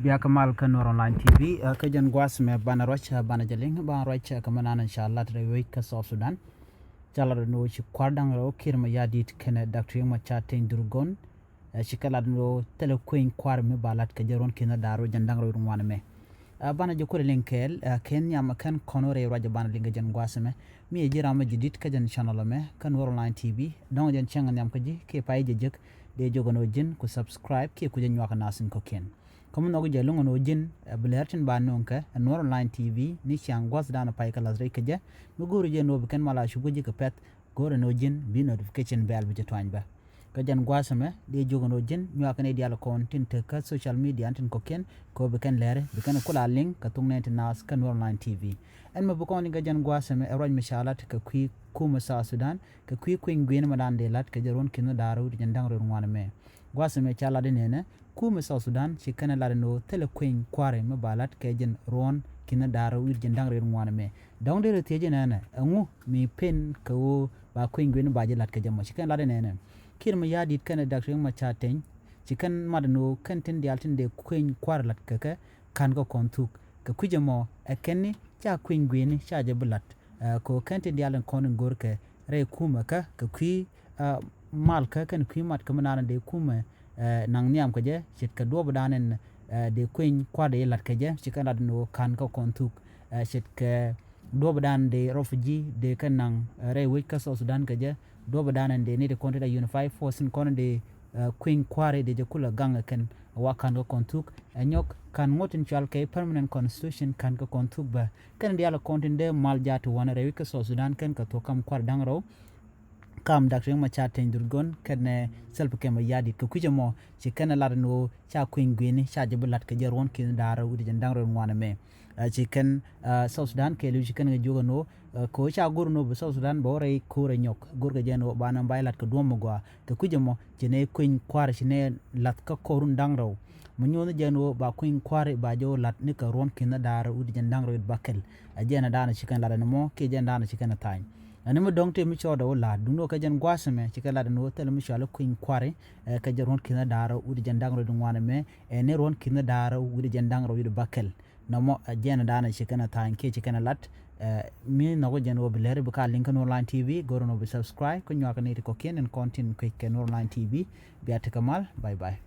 biya kamal kan Noor Online TV ka jan gwas me bana roch bana jaling bana roch kamana inshallah today week ka South Sudan chala no chi kwardang ro kirma yadit kene Dr. ma chatin durgon chikala no tele queen kwar me balat ka jaron kina daro jandang ro rumwana me bana jokore linkel kenya makan konore raja bana linga jan gwas me mi jira ma jidit ka jan channel me kan Noor Online TV don jan changan yam ka ji ke pay jejek de jogono jin ku subscribe ke ku jan waka nasin ko ken comme no gje lungo no jin blertin ba nonka Noor Online TV ni chang gwas dana pay kala zray kaje no goro je no ken mala shugo je ka pet goro no jin bi notification bell bi jetwany ba ka jan gwas me de jogo no jin nyo ka ne dial content ka social media antin ko ken ko be ken lere be ken kula link ka tung net nas ka Noor Online TV en ma bu ko ni ga jan gwas me eroj mishalat ka kwi kuma sa Sudan ka kwi kwin gwen madan de lat ka jaron kino daru di jandang ro ngwana me gwas me chala de nene kuma South Sudan chikana la no tele queen kware me balat kejen ron kina dara wir jendang re ngwana me dawde re teje nana angu mi pen ko ba queen gwen ba jelat ke jamma chikana la nene kir me yadi kana Dr. ma chaten chikan madano kantin dialtin de queen kware lat kaka kan go kontuk ka kujemo akenni cha queen gwen cha je bulat ko kantin dialan konin gorke re kuma ka kwi malka kan kwi mat kamana de kuma nang niam kaje chit ka do badanen de queen kwade lat kaje chikana no kan ko kontuk chit ka do badan de refugee de kanang re week ka Sudan kaje do badanen de ne de konta unify force kon de queen kware de kula gang kan wa kan ko kontuk nyok kan ngotin chal ke permanent constitution kan ko kontuk ba kan de ala kontin de mal jatu wana re week ka Sudan kan ka to kam kwar dangro kam Dr. ma chaten durgon kene self kema yadi ko kujamo ci kana la no cha queen gwini cha jebulat ke jeron kin dara wudi jandang ro ngwana me ci kan South Sudan ke lu ci kan jogo no ko cha gurno bu South Sudan bo re ko re nyok gurga jeno bana baylat ko domo gwa ko kujamo ci ne queen kwar ci ne lat ka korun dangro mu nyono jeno ba queen kwar ba jo lat ni ka ron kin dara wudi jandang ro bakel ajena dana ci kan la no ke jendana ci kan tay animo dongte mi chodo wala duno ka jan gwasame chikala no tel mi shala queen kware ka jaron kina dara udi jandang ro dungwana me ne ron kina dara udi jandang ro udi bakel namo ajena dana chikana tan ke chikana lat mi no jan wo bilere buka link Noor Online TV goro no subscribe ko nywaka ne ko ken content ko Noor Online TV biata kamal bye bye